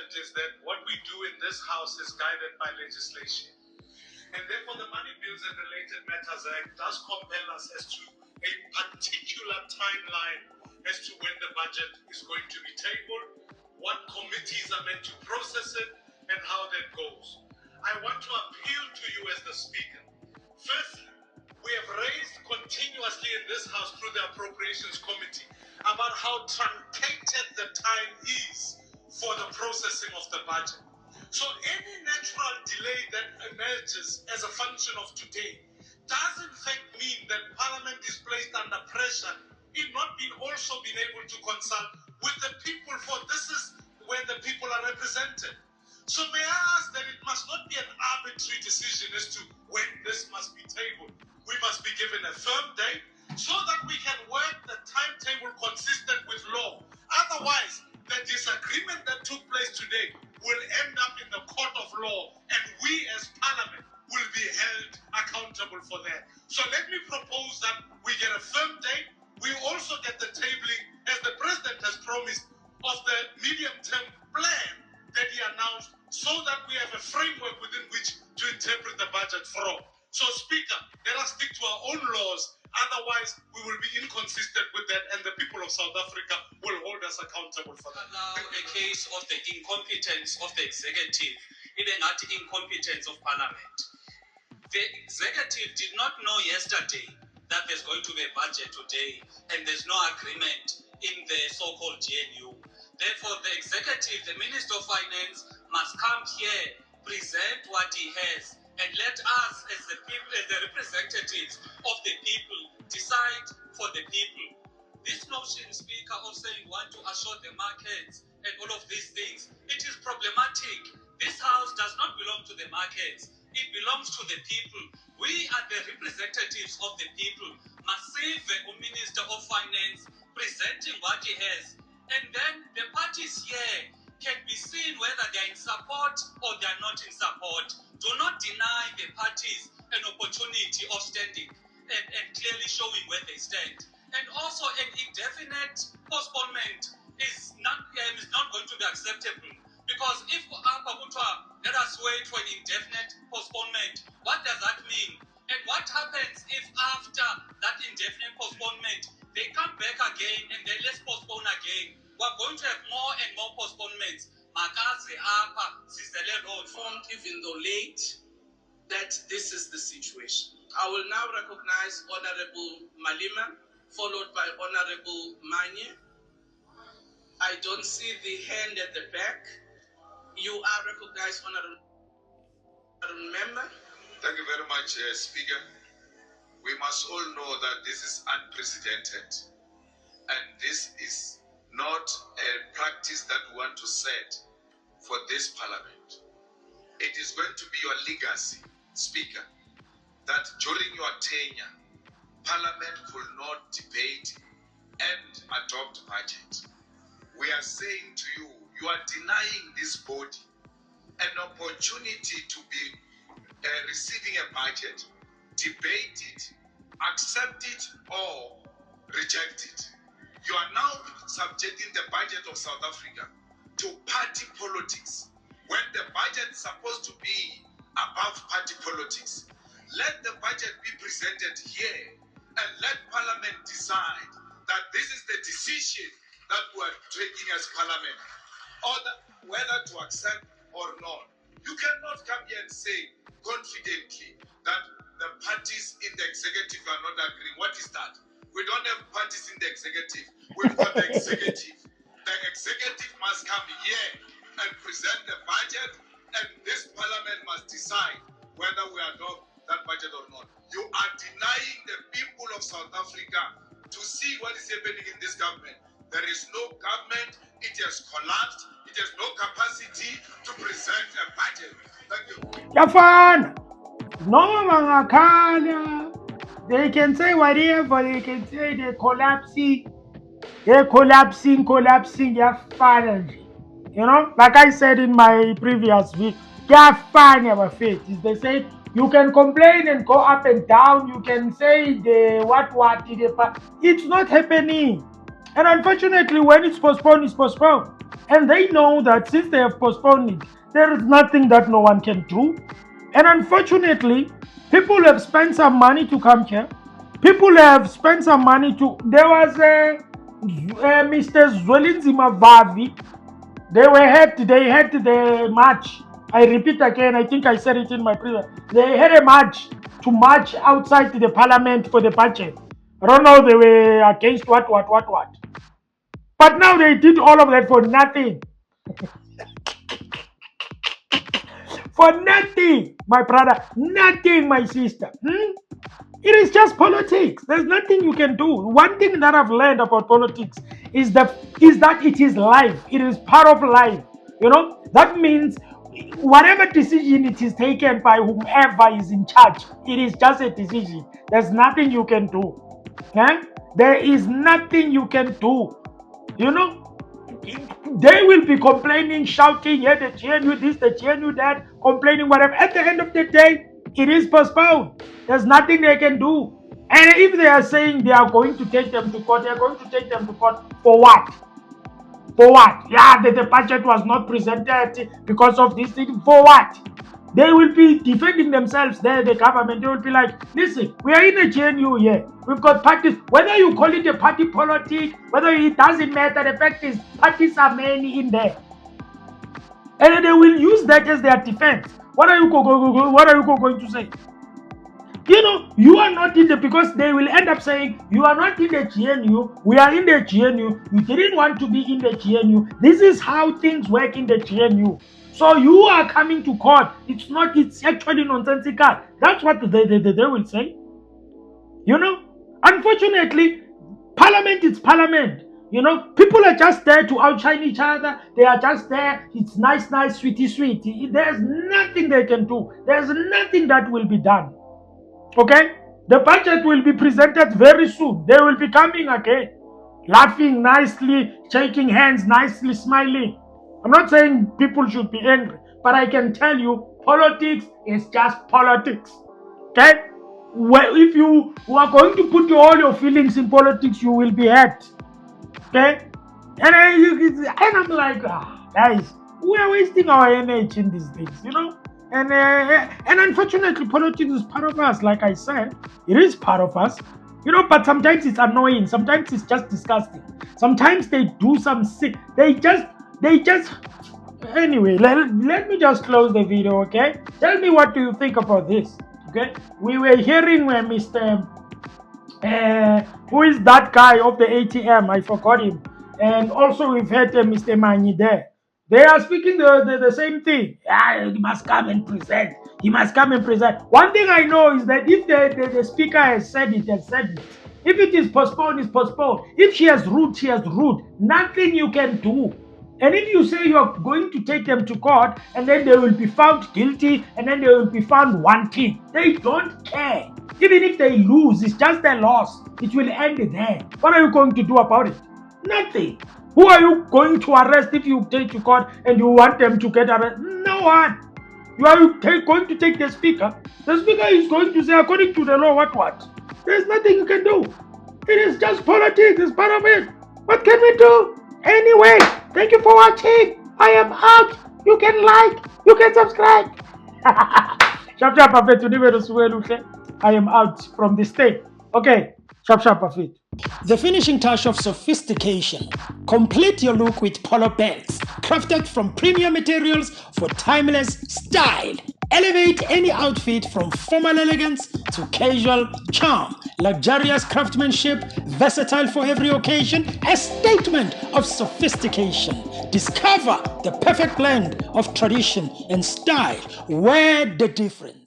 important is that what we do in this house is guided by legislation. And therefore, the Money Bills and Related Matters Act does compel us as to a particular timeline as to when the budget is going to be tabled, what committees are meant to process it, and how that goes. I want to appeal to you as the Speaker. Firstly, we have raised continuously in this House through the Appropriations Committee about how truncated the time is for the processing of the budget. So any natural delay that emerges as a function of today does in fact mean that Parliament is placed under pressure in not being also being able to consult with the people, for this is where the people are represented. So may I ask that it must not be an arbitrary decision as to when this must be tabled. We must be given a firm date so that we can work the timetable consistent with law. Otherwise, the disagreement that took place today will end up in the court of law, and we as Parliament will be held accountable for that. So let me propose that we get a firm date. We also get the tabling, as the President has promised, of the medium-term plan that he announced, so that we have a framework within which to interpret the budget from. So, Speaker, let us stick to our own laws. Otherwise, we will be inconsistent with that, and the people of South Africa will hold us accountable for that. Now, a case of the incompetence of the executive, even not incompetence of Parliament. The executive did not know yesterday that there's going to be a budget today, and there's no agreement in the so-called GNU. Therefore, the executive, the Minister of Finance, must come here, present what he has, and let us, as the people, as the representatives of the people, decide for the people. This notion, Speaker, of saying want to assure the markets and all of these things, it is problematic. This house does not belong to the markets. It belongs to the people. We are the representatives of the people. Masive, Minister of Finance, presenting what he has. And then the parties here can be seen whether they are in support or they are not in support. Do not deny the parties an opportunity of standing and clearly showing where they stand. And also an indefinite postponement is not going to be acceptable. Because if let us wait for an indefinite postponement, what does that mean? And what happens if after that indefinite postponement, they come back again and then let's postpone again? We're going to have more and more postponements. Informed, even though late, that this is the situation. I will now recognize Honorable Malima, followed by Honorable Manye. I don't see the hand at the back. You are recognized, Honorable Member. Thank you very much, Speaker. We must all know that this is unprecedented, and this is not a practice that we want to set for this Parliament. It is going to be your legacy, Speaker, that during your tenure, Parliament will not debate and adopt budget. We are saying to you, you are denying this body an opportunity to be receiving a budget, debate it, accept it, or reject it. You are now subjecting the budget of South Africa to party politics when the budget is supposed to be above party politics. Let the budget be presented here and let Parliament decide that this is the decision that we are taking as Parliament, or whether to accept or not. You cannot come here and say confidently that the parties in the executive are not agreeing. What is that? We don't have parties in the executive. We've got the executive. The executive must come here and present the budget, and this Parliament must decide whether we adopt that budget or not. You are denying the people of South Africa to see what is happening in this government. There is no government. It has collapsed. It has no capacity to present a budget. Thank you. Yafana. No mangakhala. They can say whatever. They can say they're collapsing. They're collapsing. Yafana. You know, like I said in my previous video, Yafana faith is they say you can complain and go up and down. You can say it's not happening. And unfortunately, when it's postponed, it's postponed. And they know that since they have postponed it, there is nothing that no one can do. And unfortunately, people have spent some money to come here. People have spent some money to. There was Mr. Zwelinzima Vavi. They had the march. I repeat again, I think I said it in my previous. They had a march to march outside the parliament for the budget. I don't know, they were against what. But now they did all of that for nothing. For nothing, my brother. Nothing, my sister. It is just politics. There's nothing you can do. One thing that I've learned about politics is that it is life. It is part of life. You know, that means whatever decision it is taken by whomever is in charge, it is just a decision. There's nothing you can do. There is nothing you can do. You know, they will be complaining, shouting, yeah, the GNU this, the GNU that, complaining, whatever. At the end of the day, it is postponed. There's nothing they can do. And if they are saying they are going to take them to court, they are going to take them to court for what? For what? Yeah, the budget was not presented because of this thing. For what? They will be defending themselves there, the government. They will be like, listen, we are in a GNU here. We've got parties. Whether you call it a party politic, whether it doesn't matter, the fact is parties are many in there. And they will use that as their defense. What are you going to say? You know, you are not in the, because they will end up saying, you are not in the GNU, we are in the GNU, you didn't want to be in the GNU. This is how things work in the GNU. So you are coming to court. It's actually nonsensical. That's what they will say. You know, unfortunately, parliament is parliament. You know, people are just there to outshine each other. They are just there. It's nice, sweetie. There's nothing they can do. There's nothing that will be done. Okay? The budget will be presented very soon. They will be coming again, laughing nicely, shaking hands, nicely smiling. I'm not saying people should be angry, but I can tell you, politics is just politics. Okay? Well, if you are going to put all your feelings in politics, you will be hurt. Okay? And I'm like, guys, we are wasting our energy in these things, you know? And unfortunately, politics is part of us. Like I said, it is part of us. You know, but sometimes it's annoying. Sometimes it's just disgusting. Sometimes they do some sick. They just. Anyway, let me just close the video, okay? Tell me what do you think about this, okay? We were hearing where Mr. Who is that guy of the ATM? I forgot him. And also we've heard Mr. Mani there. They are speaking the same thing. He must come and present. He must come and present. One thing I know is that if the speaker has said it, If it is postponed, it's postponed. If she has ruled, she has ruled. Nothing you can do. And if you say you are going to take them to court and then they will be found guilty and then they will be found wanting, they don't care. Even if they lose, it's just a loss. It will end there. What are you going to do about it? Nothing. Who are you going to arrest if you take to court and you want them to get arrested? No one. You are going to take the speaker. The speaker is going to say, according to the law, what? There's nothing you can do. It is just politics. It's part of it. What can we do? Anyway, thank you for watching. I am out. You can like. You can subscribe. I am out from this thing. Okay. Perfect. The finishing touch of sophistication. Complete your look with polo belts, crafted from premium materials for timeless style. Elevate any outfit from formal elegance to casual charm. Luxurious craftsmanship, versatile for every occasion, a statement of sophistication. Discover the perfect blend of tradition and style. Wear the difference.